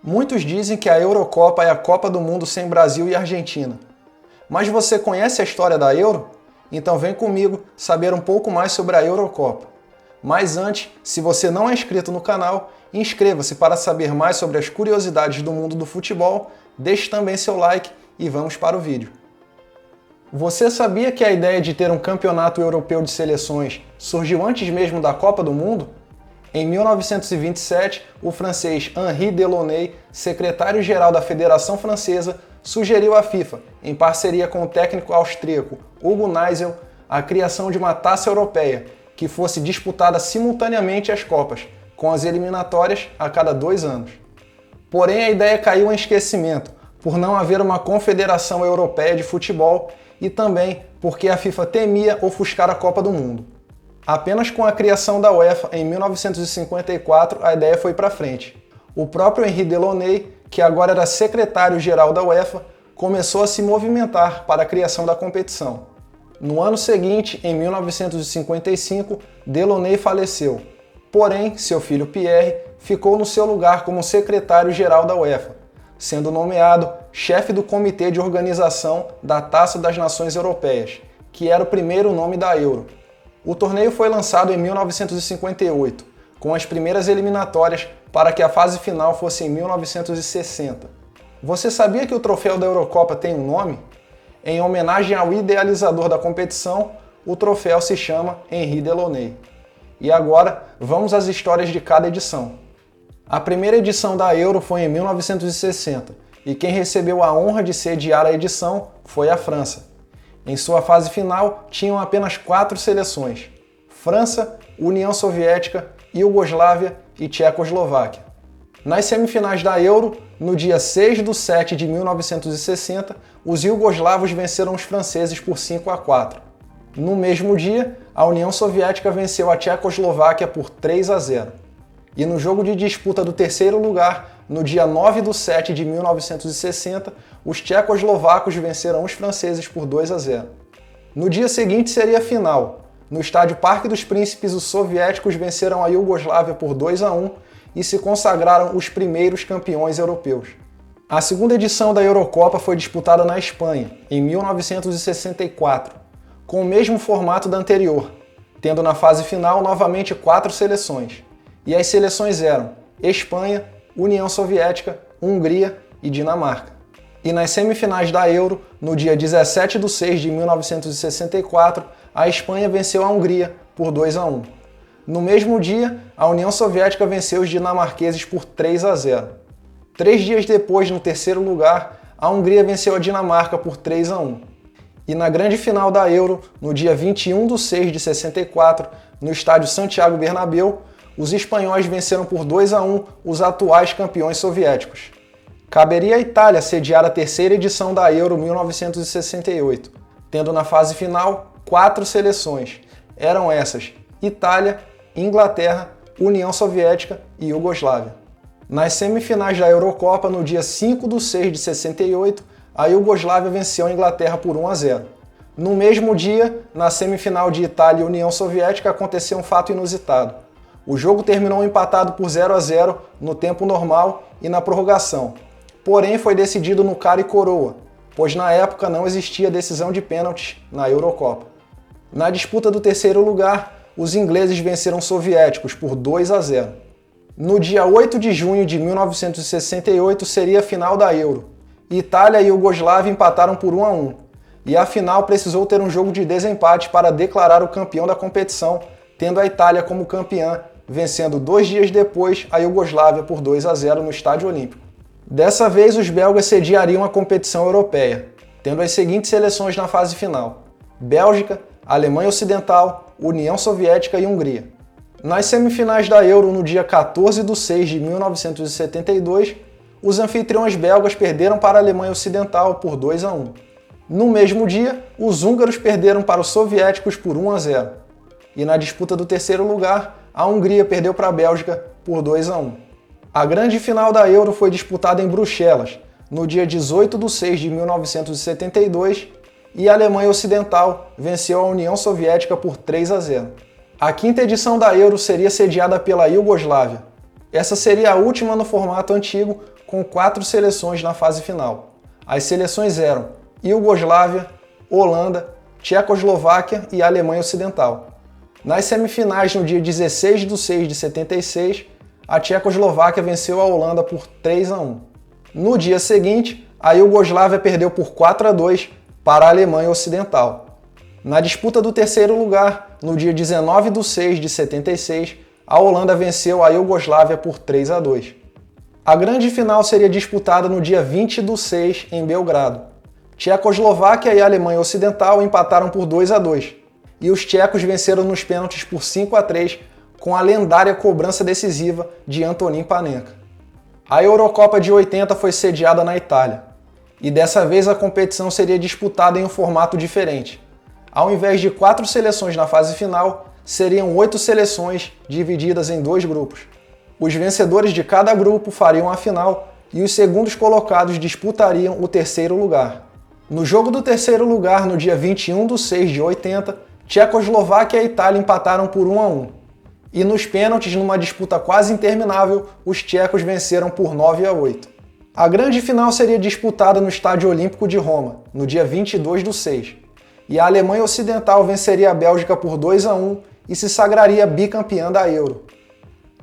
Muitos dizem que a Eurocopa é a Copa do Mundo sem Brasil e Argentina. Mas você conhece a história da Euro? Então vem comigo saber um pouco mais sobre a Eurocopa. Mas antes, se você não é inscrito no canal, inscreva-se para saber mais sobre as curiosidades do mundo do futebol, deixe também seu like e vamos para o vídeo. Você sabia que a ideia de ter um campeonato europeu de seleções surgiu antes mesmo da Copa do Mundo? Em 1927, o francês Henri Delaunay, secretário-geral da Federação Francesa, sugeriu à FIFA, em parceria com o técnico austríaco Hugo Neisel, a criação de uma taça europeia, que fosse disputada simultaneamente às Copas, com as eliminatórias a cada 2 anos. Porém, a ideia caiu em esquecimento, por não haver uma confederação europeia de futebol e também porque a FIFA temia ofuscar a Copa do Mundo. Apenas com a criação da UEFA em 1954 a ideia foi para frente. O próprio Henri Delaunay, que agora era secretário-geral da UEFA, começou a se movimentar para a criação da competição. No ano seguinte, em 1955, Delaunay faleceu. Porém, seu filho Pierre ficou no seu lugar como secretário-geral da UEFA, sendo nomeado chefe do Comitê de Organização da Taça das Nações Europeias, que era o primeiro nome da Euro. O torneio foi lançado em 1958, com as primeiras eliminatórias para que a fase final fosse em 1960. Você sabia que o troféu da Eurocopa tem um nome? Em homenagem ao idealizador da competição, o troféu se chama Henri Delaunay. E agora, vamos às histórias de cada edição. A primeira edição da Euro foi em 1960, e quem recebeu a honra de sediar a edição foi a França. Em sua fase final, tinham apenas 4 seleções: França, União Soviética, Iugoslávia e Tchecoslováquia. Nas semifinais da Euro, no dia 6 de 7 de 1960, os iugoslavos venceram os franceses por 5-4. No mesmo dia, a União Soviética venceu a Tchecoslováquia por 3-0. E no jogo de disputa do terceiro lugar, no dia 9 de 7 de 1960, os tchecoslovacos venceram os franceses por 2-0. No dia seguinte seria a final. No estádio Parque dos Príncipes, os soviéticos venceram a Iugoslávia por 2-1 e se consagraram os primeiros campeões europeus. A segunda edição da Eurocopa foi disputada na Espanha, em 1964, com o mesmo formato da anterior, tendo na fase final novamente 4 seleções. E as seleções eram Espanha, União Soviética, Hungria e Dinamarca. E nas semifinais da Euro, no dia 17 de 6 de 1964, a Espanha venceu a Hungria por 2-1. No mesmo dia, a União Soviética venceu os dinamarqueses por 3-0. 3 dias depois, no terceiro lugar, a Hungria venceu a Dinamarca por 3-1. E na grande final da Euro, no dia 21 de 6 de 64, no estádio Santiago Bernabéu, os espanhóis venceram por 2-1 os atuais campeões soviéticos. Caberia à Itália sediar a terceira edição da Euro 1968, tendo na fase final 4 seleções. Eram essas: Itália, Inglaterra, União Soviética e Iugoslávia. Nas semifinais da Eurocopa, no dia 5 de 6 de 68, a Iugoslávia venceu a Inglaterra por 1-0. No mesmo dia, na semifinal de Itália e União Soviética, aconteceu um fato inusitado. O jogo terminou empatado por 0-0 no tempo normal e na prorrogação. Porém, foi decidido no cara e coroa, pois na época não existia decisão de pênaltis na Eurocopa. Na disputa do terceiro lugar, os ingleses venceram os soviéticos por 2-0. No dia 8 de junho de 1968 seria a final da Euro. Itália e Iugoslávia empataram por 1-1. E a final precisou ter um jogo de desempate para declarar o campeão da competição, tendo a Itália como campeã, vencendo 2 dias depois a Iugoslávia por 2-0 no Estádio Olímpico. Dessa vez, os belgas sediariam a competição europeia, tendo as seguintes seleções na fase final: Bélgica, Alemanha Ocidental, União Soviética e Hungria. Nas semifinais da Euro, no dia 14 de 6 de 1972, os anfitriões belgas perderam para a Alemanha Ocidental por 2-1. No mesmo dia, os húngaros perderam para os soviéticos por 1-0. E na disputa do terceiro lugar, a Hungria perdeu para a Bélgica por 2-1. A grande final da Euro foi disputada em Bruxelas, no dia 18 de 6 de 1972, e a Alemanha Ocidental venceu a União Soviética por 3-0. A quinta edição da Euro seria sediada pela Iugoslávia. Essa seria a última no formato antigo, com 4 seleções na fase final. As seleções eram Iugoslávia, Holanda, Tchecoslováquia e Alemanha Ocidental. Nas semifinais, no dia 16 de 6 de 76, a Tchecoslováquia venceu a Holanda por 3-1. No dia seguinte, a Iugoslávia perdeu por 4-2 para a Alemanha Ocidental. Na disputa do terceiro lugar, no dia 19 de 6 de 76, a Holanda venceu a Iugoslávia por 3-2. A grande final seria disputada no dia 20 de 6 em Belgrado. Tchecoslováquia e a Alemanha Ocidental empataram por 2-2, e os tchecos venceram nos pênaltis por 5-3 com a lendária cobrança decisiva de Antonín Panenka. A Eurocopa de 80 foi sediada na Itália, e dessa vez a competição seria disputada em um formato diferente. Ao invés de 4 seleções na fase final, seriam 8 seleções divididas em 2 grupos. Os vencedores de cada grupo fariam a final e os segundos colocados disputariam o terceiro lugar. No jogo do terceiro lugar, no dia 21 de 6 de 80, Tchecoslováquia e Itália empataram por 1-1. E nos pênaltis, numa disputa quase interminável, os tchecos venceram por 9-8. A grande final seria disputada no Estádio Olímpico de Roma, no dia 22 de 6. E a Alemanha Ocidental venceria a Bélgica por 2-1 e se sagraria bicampeã da Euro.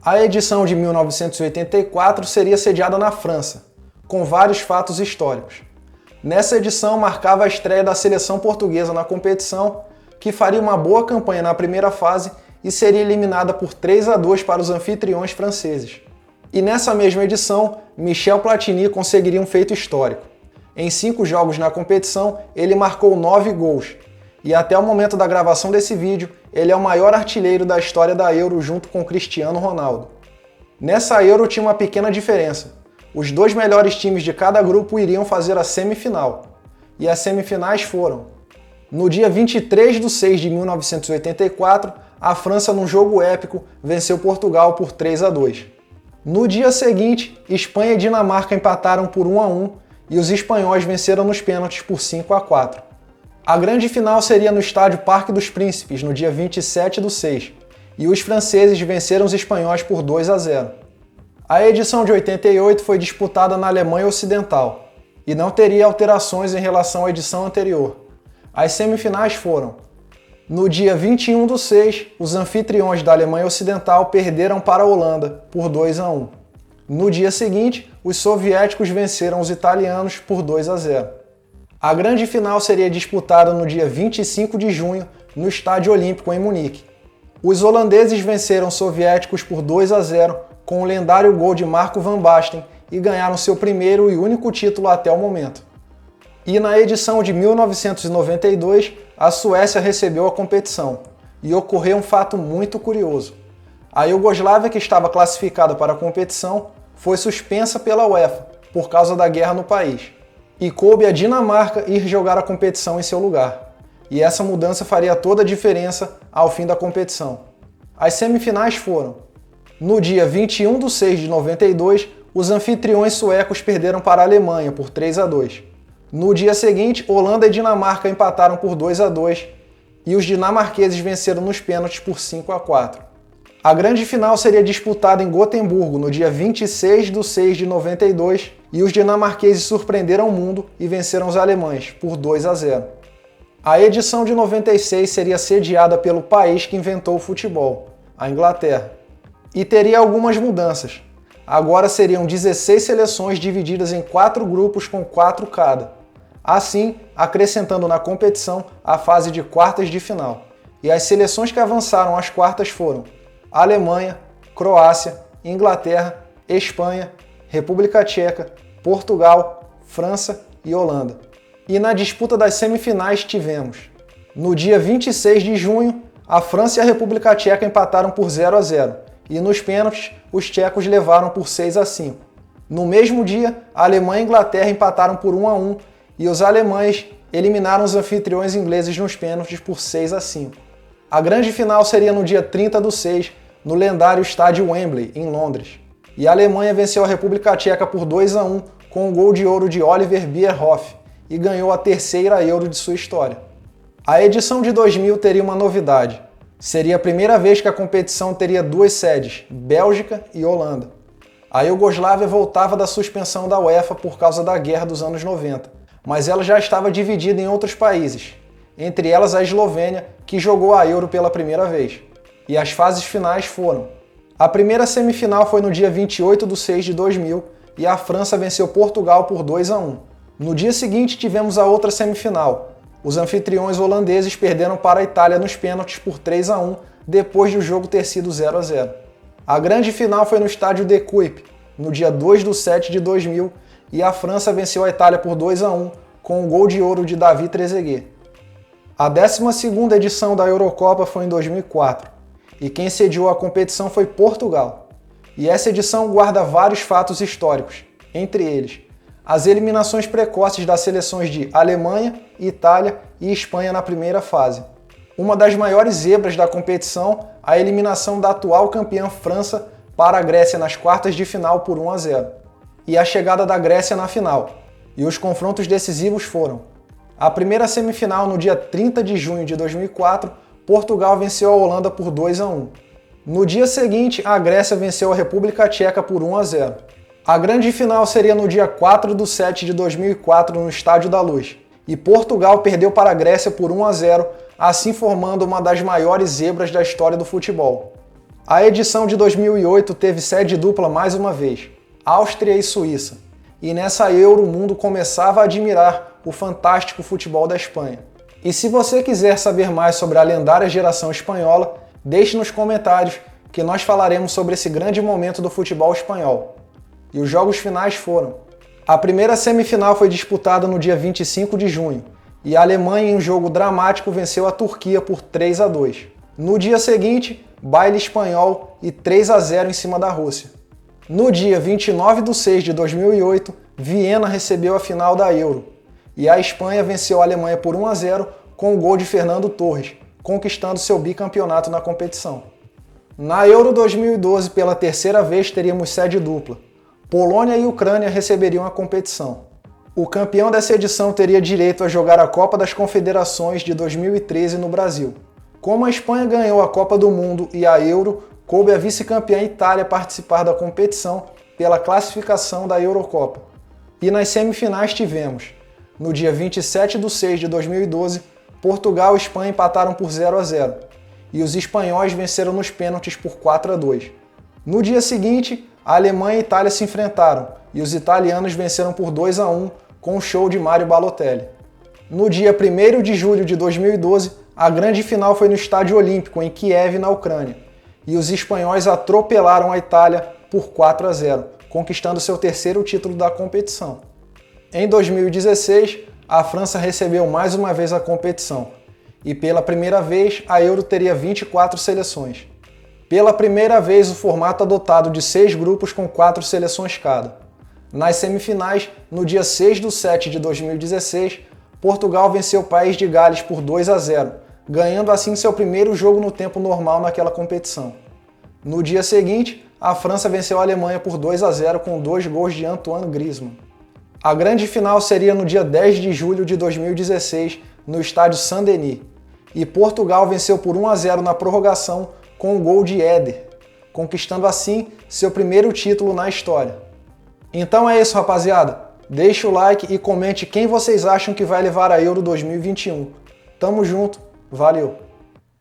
A edição de 1984 seria sediada na França, com vários fatos históricos. Nessa edição marcava a estreia da seleção portuguesa na competição, que faria uma boa campanha na primeira fase e seria eliminada por 3-2 para os anfitriões franceses. E nessa mesma edição, Michel Platini conseguiria um feito histórico. Em 5 jogos na competição, ele marcou 9 gols, e até o momento da gravação desse vídeo, ele é o maior artilheiro da história da Euro junto com Cristiano Ronaldo. Nessa Euro tinha uma pequena diferença. Os 2 melhores times de cada grupo iriam fazer a semifinal, e as semifinais foram: no dia 23 de 6 de 1984, a França, num jogo épico, venceu Portugal por 3-2. No dia seguinte, Espanha e Dinamarca empataram por 1-1 e os espanhóis venceram nos pênaltis por 5-4. A grande final seria no estádio Parque dos Príncipes, no dia 27 de 6, e os franceses venceram os espanhóis por 2-0. A edição de 88 foi disputada na Alemanha Ocidental e não teria alterações em relação à edição anterior. As semifinais foram: no dia 21 de 6, os anfitriões da Alemanha Ocidental perderam para a Holanda por 2-1. No dia seguinte, os soviéticos venceram os italianos por 2-0. A grande final seria disputada no dia 25 de junho, no Estádio Olímpico em Munique. Os holandeses venceram os soviéticos por 2-0 com o lendário gol de Marco van Basten e ganharam seu primeiro e único título até o momento. E na edição de 1992, a Suécia recebeu a competição, e ocorreu um fato muito curioso. A Iugoslávia, que estava classificada para a competição, foi suspensa pela UEFA por causa da guerra no país, e coube à Dinamarca ir jogar a competição em seu lugar. E essa mudança faria toda a diferença ao fim da competição. As semifinais foram: no dia 21 de 6 de 92, os anfitriões suecos perderam para a Alemanha por 3-2. No dia seguinte, Holanda e Dinamarca empataram por 2-2 e os dinamarqueses venceram nos pênaltis por 5-4. A grande final seria disputada em Gotemburgo no dia 26 de 6 de 92 e os dinamarqueses surpreenderam o mundo e venceram os alemães por 2-0. A edição de 96 seria sediada pelo país que inventou o futebol, a Inglaterra, e teria algumas mudanças. Agora seriam 16 seleções divididas em 4 grupos com 4 cada. Assim, acrescentando na competição a fase de quartas de final. E as seleções que avançaram às quartas foram Alemanha, Croácia, Inglaterra, Espanha, República Tcheca, Portugal, França e Holanda. E na disputa das semifinais tivemos: no dia 26 de junho, a França e a República Tcheca empataram por 0-0 e nos pênaltis os tchecos levaram por 6-5. No mesmo dia, a Alemanha e a Inglaterra empataram por 1-1 e os alemães eliminaram os anfitriões ingleses nos pênaltis por 6-5. A grande final seria no dia 30 de 6, no lendário estádio Wembley, em Londres. E a Alemanha venceu a República Tcheca por 2-1 com um gol de ouro de Oliver Bierhoff e ganhou a terceira Euro de sua história. A edição de 2000 teria uma novidade. Seria a primeira vez que a competição teria 2 sedes, Bélgica e Holanda. A Iugoslávia voltava da suspensão da UEFA por causa da guerra dos anos 90, mas ela já estava dividida em outros países, entre elas a Eslovênia, que jogou a Euro pela primeira vez. E as fases finais foram: a primeira semifinal foi no dia 28/6/2000 e a França venceu Portugal por 2-1. No dia seguinte tivemos a outra semifinal. Os anfitriões holandeses perderam para a Itália nos pênaltis por 3-1, depois de o jogo ter sido 0-0. A grande final foi no estádio De Kuip, no dia 2/7/2000, e a França venceu a Itália por 2-1, com o gol de ouro de David Trezeguet. A 12ª edição da Eurocopa foi em 2004, e quem sediou a competição foi Portugal. E essa edição guarda vários fatos históricos, entre eles as eliminações precoces das seleções de Alemanha, Itália e Espanha na primeira fase. Uma das maiores zebras da competição, a eliminação da atual campeã França para a Grécia nas quartas de final por 1-0. E a chegada da Grécia na final. E os confrontos decisivos foram: a primeira semifinal no dia 30 de junho de 2004, Portugal venceu a Holanda por 2-1. No dia seguinte, a Grécia venceu a República Tcheca por 1-0. A grande final seria no dia 4/7/2004 no Estádio da Luz, e Portugal perdeu para a Grécia por 1-0, assim formando uma das maiores zebras da história do futebol. A edição de 2008 teve sede dupla mais uma vez, Áustria e Suíça, e nessa Euro o mundo começava a admirar o fantástico futebol da Espanha. E se você quiser saber mais sobre a lendária geração espanhola, deixe nos comentários que nós falaremos sobre esse grande momento do futebol espanhol. E os jogos finais foram: a primeira semifinal foi disputada no dia 25 de junho, e a Alemanha, em um jogo dramático, venceu a Turquia por 3-2. No dia seguinte, baile espanhol e 3-0 em cima da Rússia. No dia 29/6/2008, Viena recebeu a final da Euro, e a Espanha venceu a Alemanha por 1-0 com o gol de Fernando Torres, conquistando seu bicampeonato na competição. Na Euro 2012, pela terceira vez, teríamos sede dupla. Polônia e Ucrânia receberiam a competição. O campeão dessa edição teria direito a jogar a Copa das Confederações de 2013 no Brasil. Como a Espanha ganhou a Copa do Mundo e a Euro, coube a vice-campeã Itália participar da competição pela classificação da Eurocopa. E nas semifinais tivemos: no dia 27/6/2012, Portugal e Espanha empataram por 0-0, e os espanhóis venceram nos pênaltis por 4-2. No dia seguinte, a Alemanha e a Itália se enfrentaram, e os italianos venceram por 2-1 com o show de Mario Balotelli. No dia 1º de julho de 2012, a grande final foi no Estádio Olímpico, em Kiev, na Ucrânia, e os espanhóis atropelaram a Itália por 4-0, conquistando seu terceiro título da competição. Em 2016, a França recebeu mais uma vez a competição, e pela primeira vez a Euro teria 24 seleções. Pela primeira vez, o formato adotado de 6 grupos com 4 seleções cada. Nas semifinais, no dia 6/7/2016, Portugal venceu o País de Gales por 2-0, ganhando assim seu primeiro jogo no tempo normal naquela competição. No dia seguinte, a França venceu a Alemanha por 2-0 com 2 gols de Antoine Griezmann. A grande final seria no dia 10 de julho de 2016, no estádio Saint-Denis, e Portugal venceu por 1-0 na prorrogação com o gol de Éder, conquistando assim seu primeiro título na história. Então é isso, rapaziada. Deixe o like e comente quem vocês acham que vai levar a Euro 2021. Tamo junto, valeu!